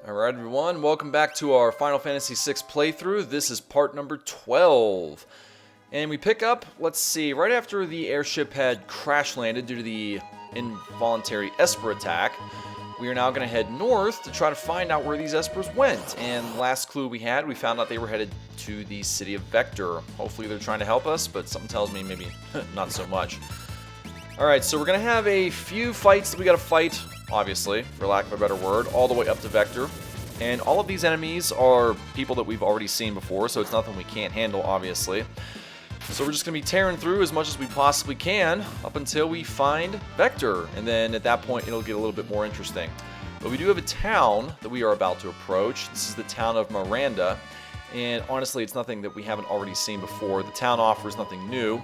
Alright everyone, welcome back to our Final Fantasy VI playthrough. This is part number 12. And we pick up, let's see, right after the airship had crash landed due to the involuntary Esper attack. We are now going to head north to try to find out where these Espers went. And last clue we had, we found out they were headed to the city of Vector. Hopefully they're trying to help us, but something tells me maybe not so much. Alright, so we're going to have a few fights that we got to fight, obviously, for lack of a better word, all the way up to Vector. And all of these enemies are people that we've already seen before, so it's nothing we can't handle, obviously. So we're just going to be tearing through as much as we possibly can up until we find Vector. And then at that point, it'll get a little bit more interesting. But we do have a town that we are about to approach. This is the town of Miranda. And honestly, it's nothing that we haven't already seen before. The town offers nothing new.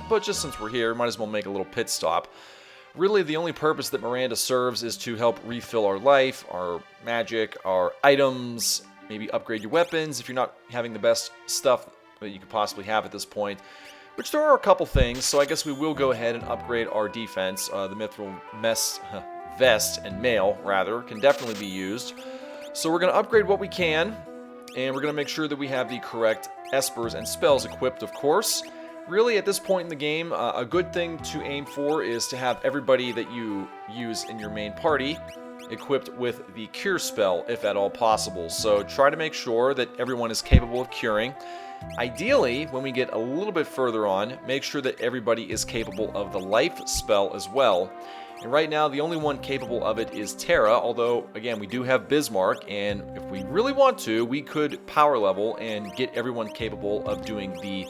But just since we're here, might as well make a little pit stop. Really, the only purpose that Miranda serves is to help refill our life, our magic, our items, maybe upgrade your weapons if you're not having the best stuff that you could possibly have at this point. Which there are a couple things, so I guess we will go ahead and upgrade our defense. The mithril vest and mail, rather, can definitely be used. So we're going to upgrade what we can, and we're going to make sure that we have the correct espers and spells equipped, of course. Really, at this point in the game, a good thing to aim for is to have everybody that you use in your main party equipped with the cure spell, if at all possible. So try to make sure that everyone is capable of curing. Ideally, when we get a little bit further on, make sure that everybody is capable of the life spell as well. And right now, the only one capable of it is Terra, although, again, we do have Bismarck, and if we really want to, we could power level and get everyone capable of doing the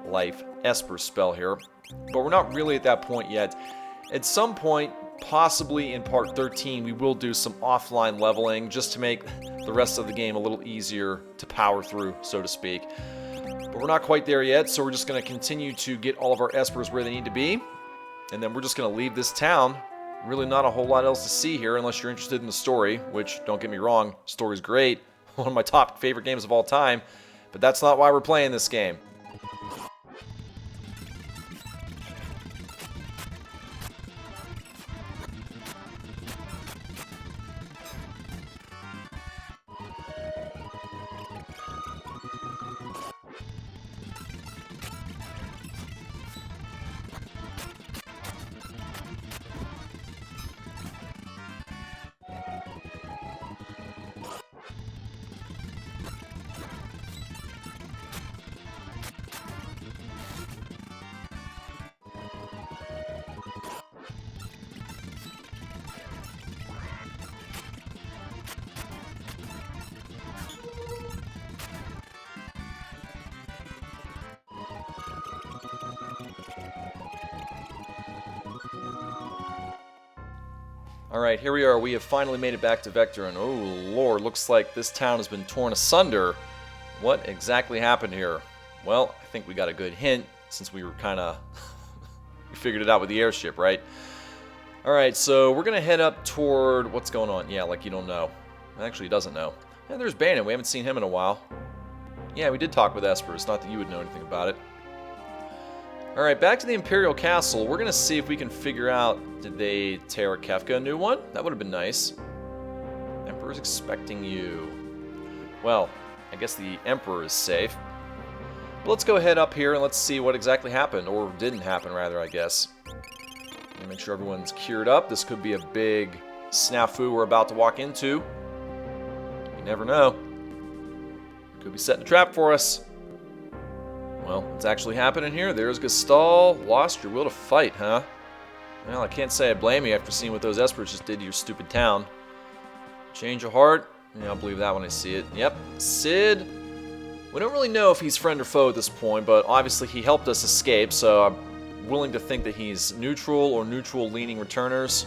life Esper spell here, but we're not really at that point yet. At some point, possibly in part 13, we will do some offline leveling just to make the rest of the game a little easier to power through, so to speak. But we're not quite there yet, so we're just going to continue to get all of our Espers where they need to be, and then we're just going to leave this town. Really not a whole lot else to see here unless you're interested in the story, which, don't get me wrong, story's great, one of my top favorite games of all time, but that's not why we're playing this game. Alright, here we are. We have finally made it back to Vector, and oh lord, looks like this town has been torn asunder. What exactly happened here? Well, I think we got a good hint, since we were kinda... we figured it out with the airship, right? Alright, so we're gonna head up toward... what's going on? Yeah, like you don't know. Actually, he doesn't know. Yeah, there's Bannon. We haven't seen him in a while. Yeah, we did talk with Esper. It's not that you would know anything about it. Alright, back to the Imperial Castle. We're going to see if we can figure out, did they tear Kefka a new one? That would have been nice. Emperor's expecting you. Well, I guess the Emperor is safe. But let's go ahead up here and let's see what exactly happened, or didn't happen rather, I guess. Make sure everyone's cured up. This could be a big snafu we're about to walk into. You never know. Could be setting a trap for us. Well, what's actually happening here? There's Gestal. Lost your will to fight, huh? Well, I can't say I blame you after seeing what those Espers just did to your stupid town. Change of heart? Yeah, I'll believe that when I see it. Yep, Sid. We don't really know if he's friend or foe at this point, but obviously he helped us escape, so I'm willing to think that he's neutral or neutral-leaning returners.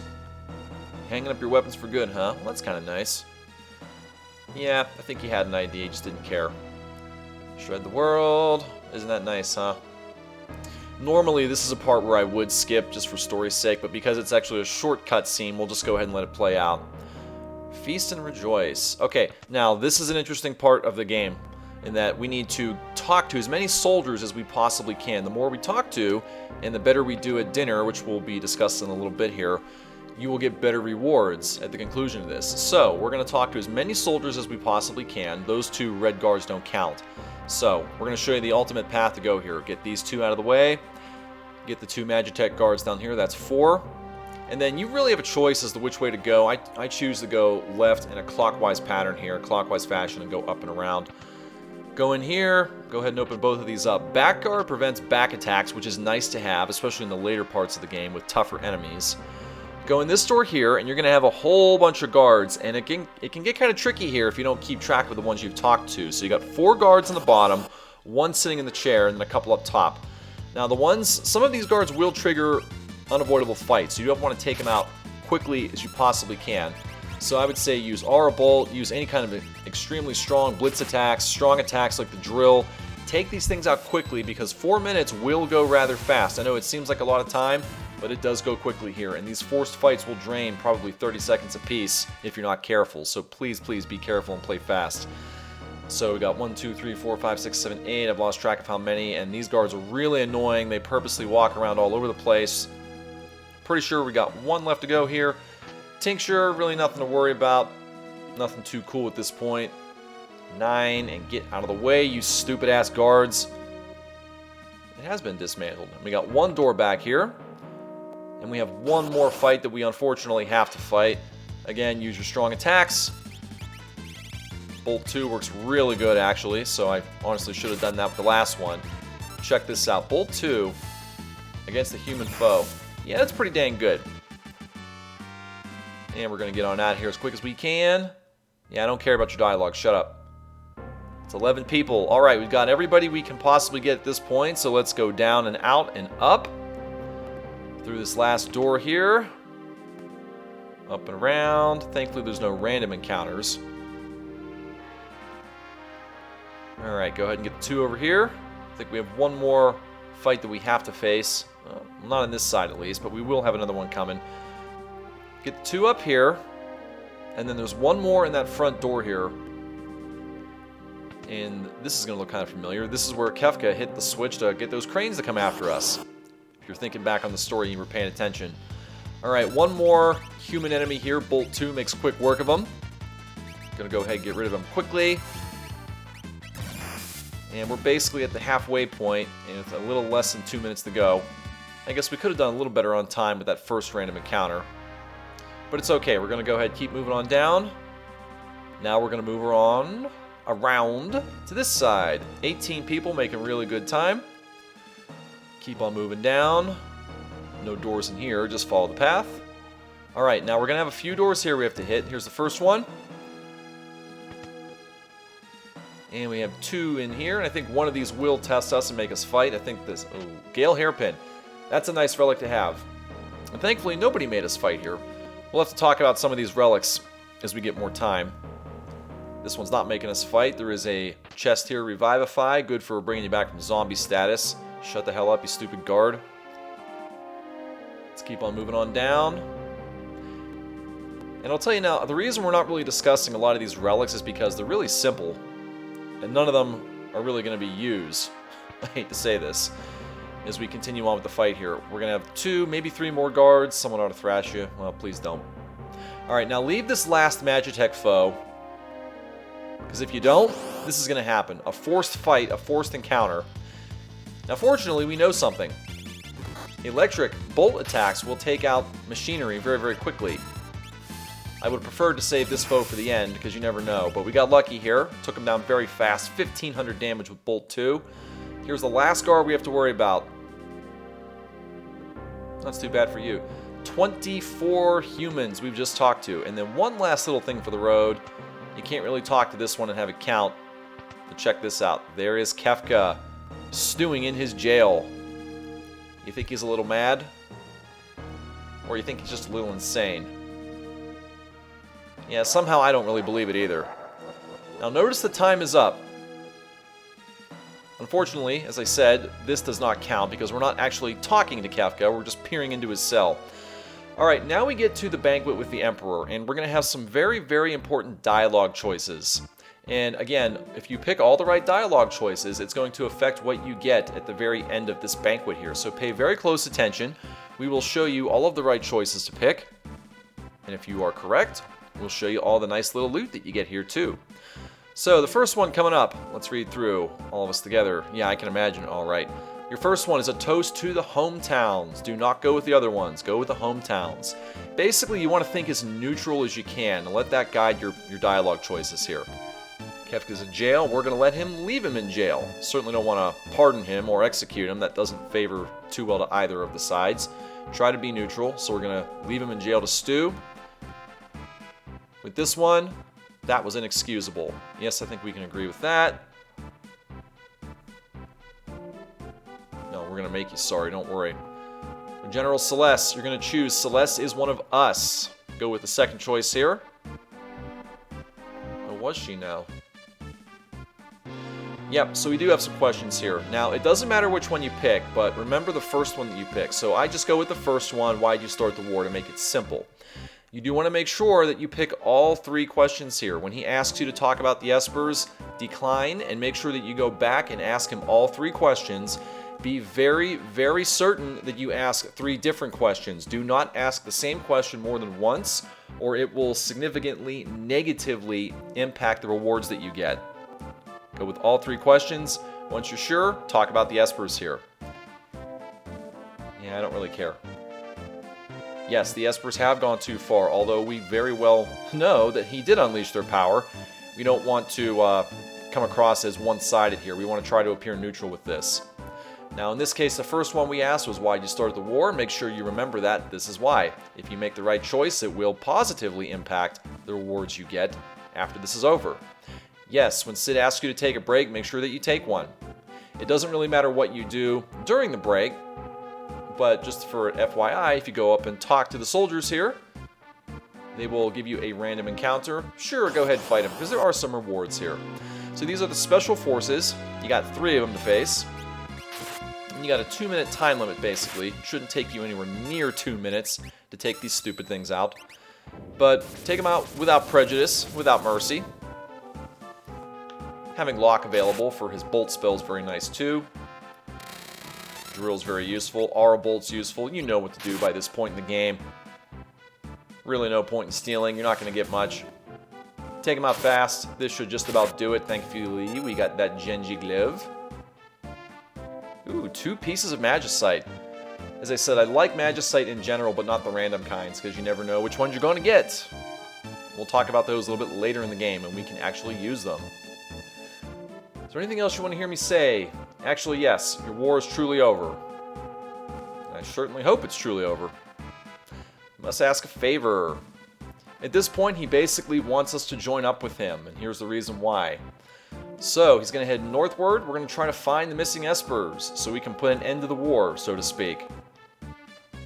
Hanging up your weapons for good, huh? Well, that's kind of nice. Yeah, I think he had an idea, he just didn't care. Shred the world. Isn't that nice, huh? Normally, this is a part where I would skip just for story's sake, but because it's actually a short cut scene, we'll just go ahead and let it play out. Feast and rejoice. Okay, now this is an interesting part of the game in that we need to talk to as many soldiers as we possibly can. The more we talk to, and the better we do at dinner, which we'll be discussing in a little bit here, you will get better rewards at the conclusion of this. So, we're going to talk to as many soldiers as we possibly can. Those 2 red guards don't count. So, we're going to show you the ultimate path to go here. Get these 2 out of the way. Get the 2 Magitech guards down here. That's 4. And then you really have a choice as to which way to go. I choose to go left in a clockwise pattern here, clockwise fashion, and go up and around. Go in here, go ahead and open both of these up. Back guard prevents back attacks, which is nice to have, especially in the later parts of the game with tougher enemies. Go in this door here, and you're going to have a whole bunch of guards, and it can get kind of tricky here if you don't keep track of the ones you've talked to. So you got 4 guards on the bottom, 1 sitting in the chair, and then a couple up top. Now some of these guards will trigger unavoidable fights, so you don't want to take them out quickly as you possibly can. So I would say use Aura Bolt, use any kind of extremely strong blitz attacks, strong attacks like the drill. Take these things out quickly because 4 minutes will go rather fast. I know it seems like a lot of time, but it does go quickly here, and these forced fights will drain probably 30 seconds apiece if you're not careful. So please be careful and play fast. So we got 1, 2, 3, 4, 5, 6, 7, 8. I've lost track of how many, and these guards are really annoying. They purposely walk around all over the place. Pretty sure we got 1 left to go here. Tincture, really nothing to worry about. Nothing too cool at this point. 9, and get out of the way, you stupid ass guards. It has been dismantled. We got 1 door back here. And we have 1 more fight that we unfortunately have to fight. Again, use your strong attacks. Bolt 2 works really good actually, so I honestly should have done that with the last one. Check this out. Bolt 2 against the human foe. Yeah, that's pretty dang good. And we're going to get on out of here as quick as we can. Yeah, I don't care about your dialogue. Shut up. It's 11 people. Alright, we've got everybody we can possibly get at this point, so let's go down and out and up. Through this last door here. Up and around. Thankfully, there's no random encounters. Alright, go ahead and get the 2 over here. I think we have 1 more fight that we have to face. Not on this side at least, but we will have another one coming. Get the 2 up here. And then there's 1 more in that front door here. And this is going to look kind of familiar. This is where Kefka hit the switch to get those cranes to come after us. If you're thinking back on the story and you were paying attention. Alright, 1 more human enemy here. Bolt 2 makes quick work of them. Gonna go ahead and get rid of him quickly. And we're basically at the halfway point, and it's a little less than 2 minutes to go. I guess we could have done a little better on time with that first random encounter. But it's okay, we're going to go ahead and keep moving on down. Now we're going to move on around to this side. 18 people making really good time. Keep on moving down. No doors in here, just follow the path. Alright, now we're going to have a few doors here we have to hit. Here's the first one. And we have 2 in here, and I think one of these will test us and make us fight. I think this... Oh, Gale Hairpin. That's a nice relic to have. And thankfully, nobody made us fight here. We'll have to talk about some of these relics as we get more time. This one's not making us fight. There is a chest here, Revivify. Good for bringing you back from zombie status. Shut the hell up, you stupid guard. Let's keep on moving on down. And I'll tell you now, the reason we're not really discussing a lot of these relics is because they're really simple. And none of them are really going to be used. I hate to say this. As we continue on with the fight here. We're going to have 2, maybe 3 more guards. Someone ought to thrash you. Well, please don't. Alright, now leave this last Magitech foe. Because if you don't, this is going to happen. A forced fight, a forced encounter. Now fortunately, we know something. Electric bolt attacks will take out machinery very, very quickly. I would have preferred to save this foe for the end, because you never know. But we got lucky here. Took him down very fast. 1,500 damage with Bolt 2. Here's the last guard we have to worry about. That's too bad for you. 24 humans we've just talked to. And then one last little thing for the road. You can't really talk to this one and have it count. But check this out. There is Kefka stewing in his jail. You think he's a little mad? Or you think he's just a little insane? Yeah, somehow I don't really believe it either. Now notice the time is up. Unfortunately, as I said, this does not count because we're not actually talking to Kefka, we're just peering into his cell. Alright, now we get to the banquet with the Emperor, and we're going to have some very, very important dialogue choices. And again, if you pick all the right dialogue choices, it's going to affect what you get at the very end of this banquet here. So pay very close attention. We will show you all of the right choices to pick. And if you are correct, we'll show you all the nice little loot that you get here too. So the first one coming up, let's read through all of us together. Yeah, I can imagine. All right. Your first one is a toast to the hometowns. Do not go with the other ones. Go with the hometowns. Basically, you want to think as neutral as you can and let that guide your dialogue choices here. Kefka's in jail. We're going to let him leave him in jail. Certainly don't want to pardon him or execute him. That doesn't favor too well to either of the sides. Try to be neutral, so we're going to leave him in jail to stew. With this one, that was inexcusable. Yes, I think we can agree with that. No, we're going to make you sorry, don't worry. For General Celeste, you're going to choose Celeste is one of us. Go with the second choice here. Or was she now? Yep, so we do have some questions here. Now, it doesn't matter which one you pick, but remember the first one that you pick. So I just go with the first one, why'd you start the war, to make it simple. You do want to make sure that you pick all three questions here. When he asks you to talk about the Espers, decline and make sure that you go back and ask him all three questions. Be very, very certain that you ask three different questions. Do not ask the same question more than once, or it will significantly negatively impact the rewards that you get. Go with all three questions. Once you're sure, talk about the Espers here. Yeah, I don't really care. Yes, the Espers have gone too far, although we very well know that he did unleash their power. We don't want to come across as one-sided here. We want to try to appear neutral with this. Now, in this case, the first one we asked was why you started the war. Make sure you remember that this is why. If you make the right choice, it will positively impact the rewards you get after this is over. Yes, when Sid asks you to take a break, make sure that you take one. It doesn't really matter what you do during the break, but just for FYI, if you go up and talk to the soldiers here, they will give you a random encounter. Sure, go ahead and fight them, because there are some rewards here. So these are the special forces. You got 3 of them to face. And you got a 2-minute time limit, basically. It shouldn't take you anywhere near 2 minutes to take these stupid things out. But take them out without prejudice, without mercy. Having Locke available for his bolt spell is very nice too. Drill's very useful. Aura Bolt's useful. You know what to do by this point in the game. Really no point in stealing. You're not going to get much. Take him out fast. This should just about do it. Thankfully, we got that Genji Glaive. Ooh, 2 pieces of Magicite. As I said, I like Magicite in general, but not the random kinds, because you never know which ones you're going to get. We'll talk about those a little bit later in the game, and we can actually use them. Is there anything else you want to hear me say? Actually, yes, your war is truly over. I certainly hope it's truly over. I must ask a favor. At this point, he basically wants us to join up with him, and here's the reason why. So, he's going to head northward. We're going to try to find the missing Espers, so we can put an end to the war, so to speak.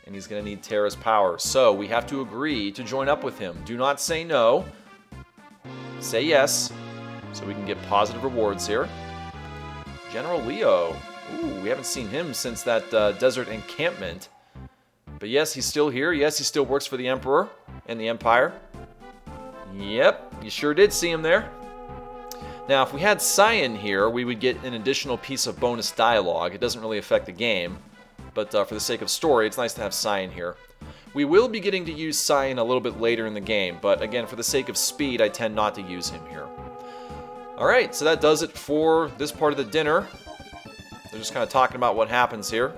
And he's going to need Terra's power. So, we have to agree to join up with him. Do not say no. Say yes. So we can get positive rewards here. General Leo. Ooh, we haven't seen him since that desert encampment. But yes, he's still here. Yes, he still works for the Emperor and the Empire. Yep, you sure did see him there. Now, if we had Cyan here, we would get an additional piece of bonus dialogue. It doesn't really affect the game. But for the sake of story, it's nice to have Cyan here. We will be getting to use Cyan a little bit later in the game. But again, for the sake of speed, I tend not to use him here. Alright, so that does it for this part of the dinner. They're just kind of talking about what happens here.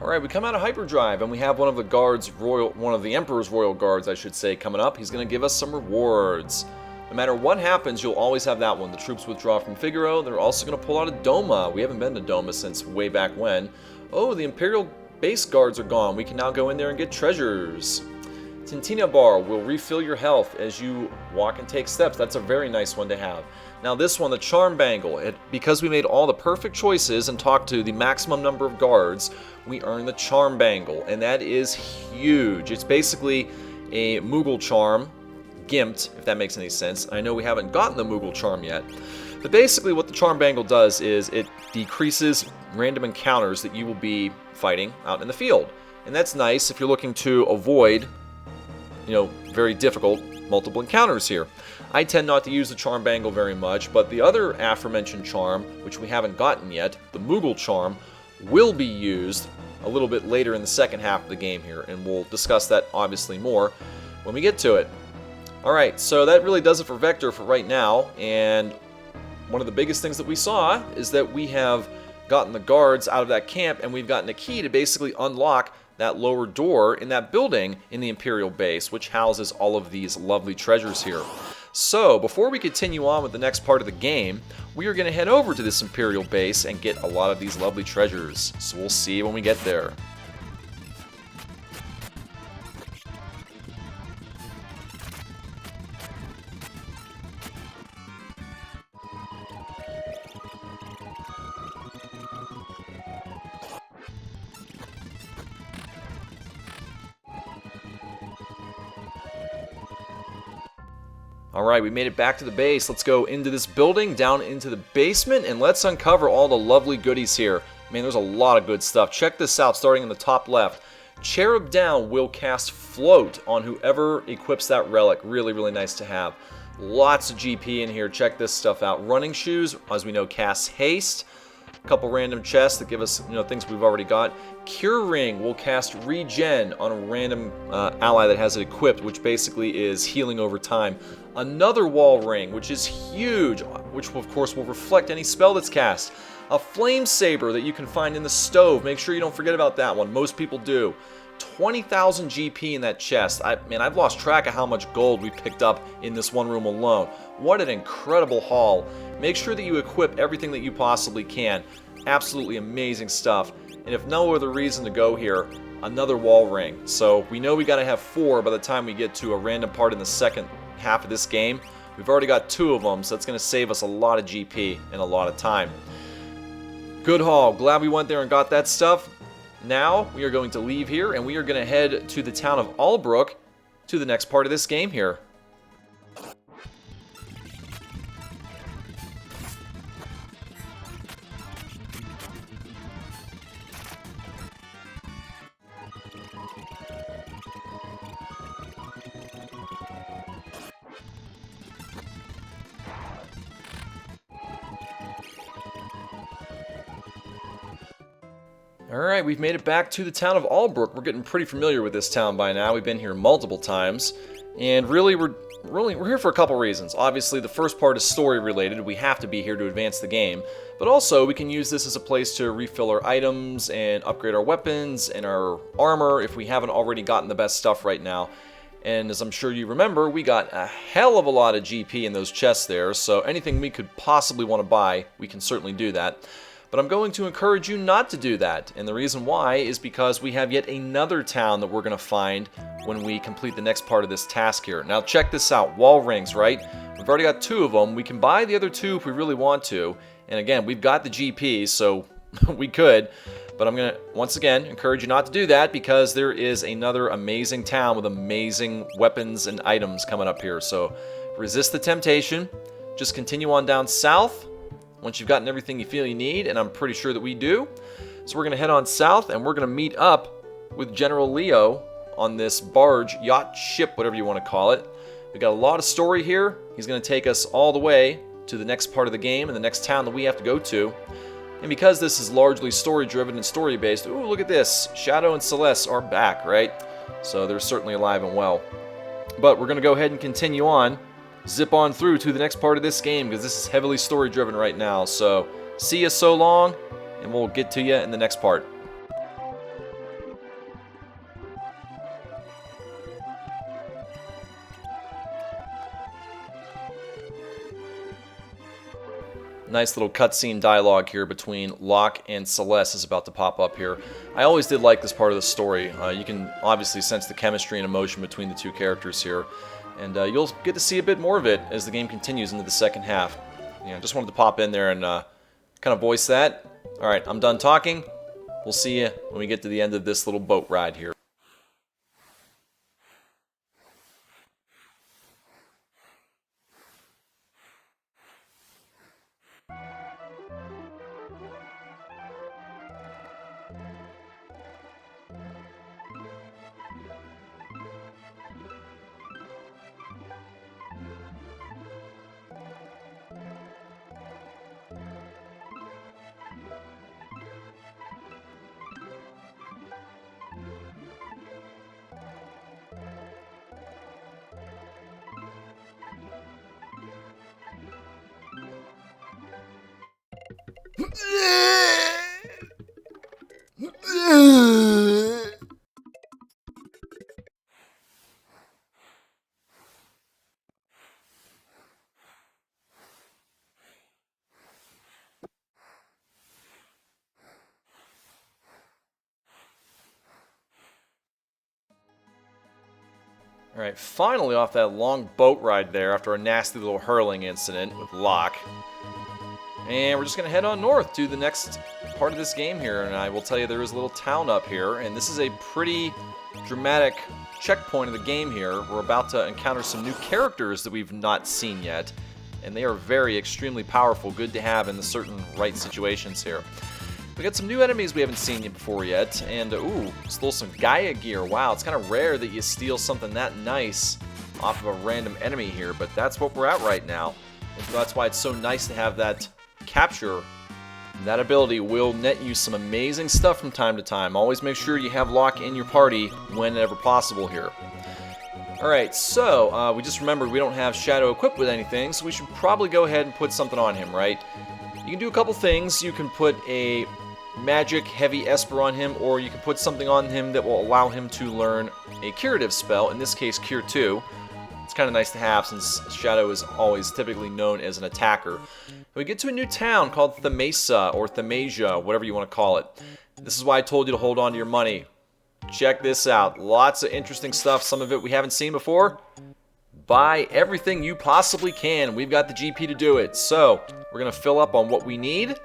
Alright, we come out of hyperdrive and we have one of the Emperor's royal guards, I should say, coming up. He's going to give us some rewards. No matter what happens, you'll always have that one. The troops withdraw from Figaro. They're also going to pull out of Doma. We haven't been to Doma since way back when. Oh, the Imperial base guards are gone. We can now go in there and get treasures. Tintina Bar will refill your health as you walk and take steps. That's a very nice one to have. Now this one, the Charm Bangle, because we made all the perfect choices and talked to the maximum number of guards, we earn the Charm Bangle, and that is huge. It's basically a Moogle Charm, gimped, if that makes any sense. I know we haven't gotten the Moogle Charm yet, but basically what the Charm Bangle does is it decreases random encounters that you will be fighting out in the field. And that's nice if you're looking to avoid very difficult multiple encounters here. I tend not to use the Charm Bangle very much, but the other aforementioned charm, which we haven't gotten yet, the Moogle Charm, will be used a little bit later in the second half of the game here, and we'll discuss that obviously more when we get to it. Alright, so that really does it for Vector for right now, and one of the biggest things that we saw is that we have gotten the guards out of that camp, and we've gotten a key to basically unlock that lower door in that building in the Imperial base, which houses all of these lovely treasures here. So, before we continue on with the next part of the game, we are going to head over to this Imperial base and get a lot of these lovely treasures. So we'll see when we get there. Alright, we made it back to the base. Let's go into this building, down into the basement, and let's uncover all the lovely goodies here. Man, there's a lot of good stuff. Check this out, starting in the top left. Cherub Down will cast Float on whoever equips that relic. Really, really nice to have. Lots of GP in here. Check this stuff out. Running Shoes, as we know, casts Haste. A couple random chests that give us, things we've already got. Cure Ring will cast Regen on a random ally that has it equipped, which basically is healing over time. Another Wall Ring, which is huge, which of course will reflect any spell that's cast. A Flame Saber that you can find in the stove. Make sure you don't forget about that one. Most people do. 20,000 GP in that chest. I've lost track of how much gold we picked up in this one room alone. What an incredible haul. Make sure that you equip everything that you possibly can. Absolutely amazing stuff. And if no other reason to go here, another Wall Ring. So we know we got to have 4 by the time we get to a random part in the second half of this game. We've already got 2 of them, so that's going to save us a lot of GP and a lot of time. Good haul. Glad we went there and got that stuff. Now we are going to leave here, and we are going to head to the town of Albrook to the next part of this game here. Alright, we've made it back to the town of Albrook. We're getting pretty familiar with this town by now. We've been here multiple times. And really, we're here for a couple reasons. Obviously, the first part is story related. We have to be here to advance the game. But also, we can use this as a place to refill our items and upgrade our weapons and our armor if we haven't already gotten the best stuff right now. And as I'm sure you remember, we got a hell of a lot of GP in those chests there. So anything we could possibly want to buy, we can certainly do that. But I'm going to encourage you not to do that, and the reason why is because we have yet another town that we're going to find when we complete the next part of this task here. Now check this out, Wall Rings, right? We've already got 2 of them. We can buy the other 2 if we really want to, and again, we've got the GP, so we could, but I'm going to, once again, encourage you not to do that because there is another amazing town with amazing weapons and items coming up here, so resist the temptation, just continue on down south. Once you've gotten everything you feel you need, and I'm pretty sure that we do. So we're going to head on south, and we're going to meet up with General Leo on this barge, yacht, ship, whatever you want to call it. We've got a lot of story here. He's going to take us all the way to the next part of the game and the next town that we have to go to. And because this is largely story-driven and story-based, ooh, look at this. Shadow and Celeste are back, right? So they're certainly alive and well. But we're going to go ahead and continue on. Zip on through to the next part of this game because this is heavily story driven right now. So see you so long, and we'll get to you in the next part. Nice little cutscene dialogue here between Locke and Celeste is about to pop up here. I always did like this part of the story. You can obviously sense the chemistry and emotion between the 2 characters here. And you'll get to see a bit more of it as the game continues into the second half. Just wanted to pop in there and kind of voice that. Alright, I'm done talking. We'll see you when we get to the end of this little boat ride here. Alright, finally off that long boat ride there after a nasty little hurling incident with Locke. And we're just going to head on north to the next part of this game here, and I will tell you there is a little town up here, and this is a pretty dramatic checkpoint of the game here. We're about to encounter some new characters that we've not seen yet, and they are very extremely powerful, good to have in the certain right situations here. We got some new enemies we haven't seen before yet, and ooh, stole some Gaia gear. Wow, it's kind of rare that you steal something that nice off of a random enemy here, but that's what we're at right now. And that's why it's so nice to have that capture. That ability will net you some amazing stuff from time to time. Always make sure you have Locke in your party whenever possible here. Alright, so we just remembered we don't have Shadow equipped with anything, so we should probably go ahead and put something on him, right? You can do a couple things. You can put a magic heavy Esper on him, or you can put something on him that will allow him to learn a curative spell, in this case Cure 2. It's kind of nice to have since Shadow is always typically known as an attacker. We get to a new town called Thamasa, or Thamasia, whatever you want to call it. This is why I told you to hold on to your money. Check this out. Lots of interesting stuff, some of it we haven't seen before. Buy everything you possibly can. We've got the GP to do it. So, we're going to fill up on what we need.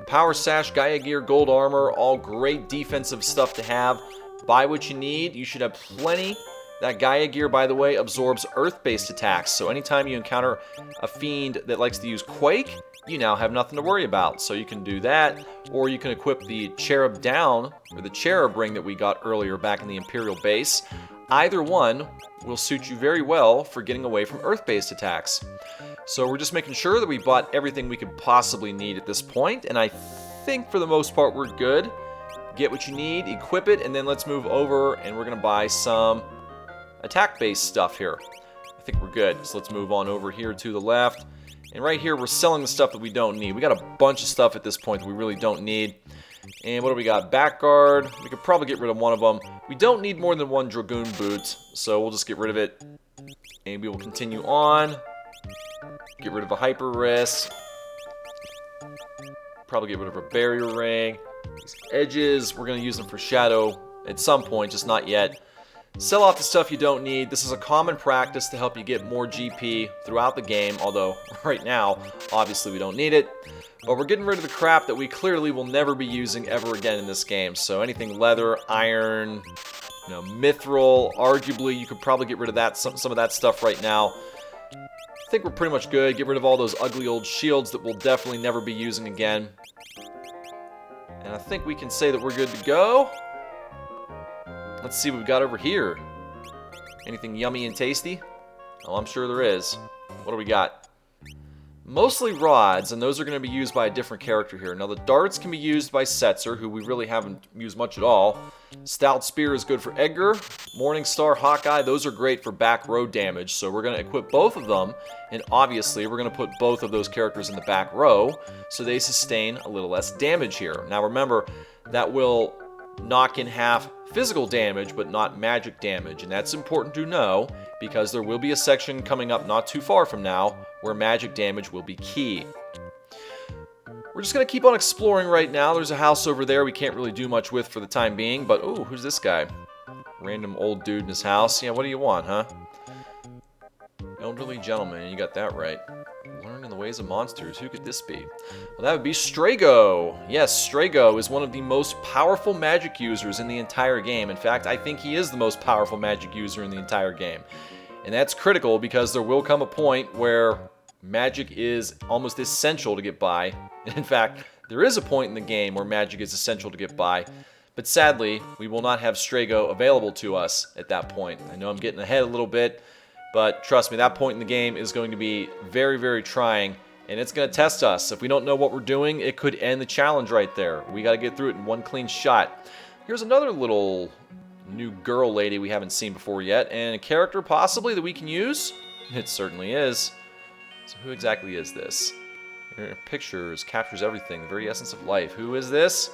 Power Sash, Gaia Gear, Gold Armor, all great defensive stuff to have. Buy what you need. You should have plenty. That Gaia Gear, by the way, absorbs Earth-based attacks. So anytime you encounter a fiend that likes to use Quake, you now have nothing to worry about. So you can do that, or you can equip the Cherub Down, or the Cherub Ring that we got earlier back in the Imperial base. Either one will suit you very well for getting away from Earth-based attacks. So we're just making sure that we bought everything we could possibly need at this point, and I think for the most part we're good. Get what you need, equip it, and then let's move over and we're going to buy some attack-based stuff here. I think we're good. So let's move on over here to the left. And right here we're selling the stuff that we don't need. We got a bunch of stuff at this point that we really don't need. And what do we got? Back guard. We could probably get rid of one of them. We don't need more than one Dragoon boot, so we'll just get rid of it. And we will continue on. Get rid of a Hyper Wrist. Probably get rid of a Barrier Ring. These edges, we're going to use them for Shadow at some point, just not yet. Sell off the stuff you don't need. This is a common practice to help you get more GP throughout the game, although right now, obviously we don't need it. But we're getting rid of the crap that we clearly will never be using ever again in this game. So anything leather, iron, mithril, arguably you could probably get rid of that, some of that stuff right now. I think we're pretty much good. Get rid of all those ugly old shields that we'll definitely never be using again. And I think we can say that we're good to go. Let's see what we've got over here. Anything yummy and tasty? Oh, I'm sure there is. What do we got? Mostly rods, and those are going to be used by a different character here. Now, the darts can be used by Setzer, who we really haven't used much at all. Stout Spear is good for Edgar. Morningstar, Hawkeye, those are great for back row damage, so we're going to equip both of them, and obviously we're going to put both of those characters in the back row, so they sustain a little less damage here. Now, remember, that will knock in half physical damage, but not magic damage, and that's important to know, because there will be a section coming up not too far from now where magic damage will be key. We're just going to keep on exploring right now. There's a house over there we can't really do much with for the time being, but ooh, who's this guy? Random old dude in his house. Yeah, what do you want, huh? Elderly gentleman, you got that right. Learn in the ways of monsters. Who could this be? Well, that would be Strago. Yes, Strago is one of the most powerful magic users in the entire game. In fact, I think he is the most powerful magic user in the entire game. And that's critical because there will come a point where magic is almost essential to get by. In fact, there is a point in the game where magic is essential to get by. But sadly, we will not have Strago available to us at that point. I know I'm getting ahead a little bit, but trust me, that point in the game is going to be very, very trying, and it's going to test us. If we don't know what we're doing, it could end the challenge right there. We got to get through it in one clean shot. Here's another little new girl lady we haven't seen before yet, and a character possibly that we can use. It certainly is. So who exactly is this? Your pictures captures everything, the very essence of life. Who is this?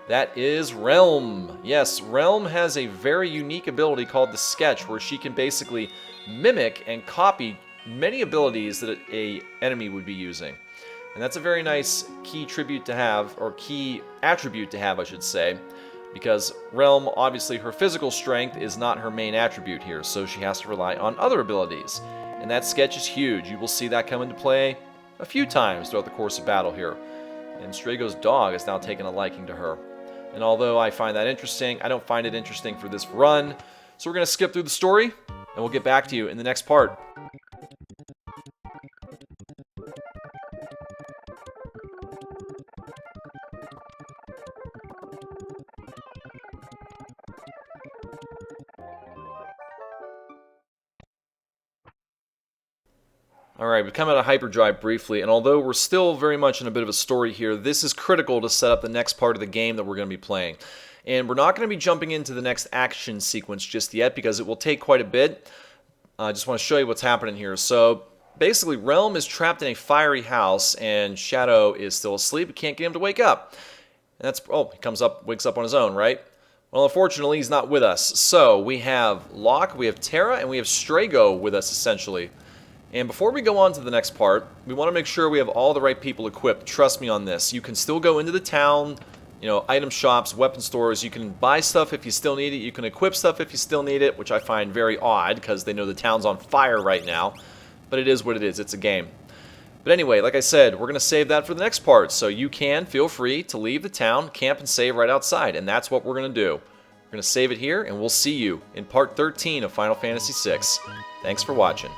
That is Realm. Yes, Realm has a very unique ability called the Sketch, where she can basically mimic and copy many abilities that a enemy would be using. And that's a very nice key tribute to have, or key attribute to have, I should say, because Realm, obviously her physical strength is not her main attribute here, so she has to rely on other abilities. And that Sketch is huge. You will see that come into play a few times throughout the course of battle here. And Strago's dog has now taken a liking to her. And although I find that interesting, I don't find it interesting for this run. So we're going to skip through the story, and we'll get back to you in the next part. Alright, we come out of hyperdrive briefly, and although we're still very much in a bit of a story here, this is critical to set up the next part of the game that we're going to be playing. And we're not going to be jumping into the next action sequence just yet, because it will take quite a bit. I just want to show you what's happening here. So, basically, Realm is trapped in a fiery house, and Shadow is still asleep. We can't get him to wake up. And that's, oh, he comes up, wakes up on his own, right? Well, unfortunately, he's not with us. So, we have Locke, we have Terra, and we have Strago with us, essentially. And before we go on to the next part, we want to make sure we have all the right people equipped. Trust me on this. You can still go into the town, you know, item shops, weapon stores. You can buy stuff if you still need it. You can equip stuff if you still need it, which I find very odd because they know the town's on fire right now. But it is what it is. It's a game. But anyway, like I said, we're going to save that for the next part. So you can feel free to leave the town, camp, and save right outside. And that's what we're going to do. We're going to save it here, and we'll see you in part 13 of Final Fantasy VI. Thanks for watching.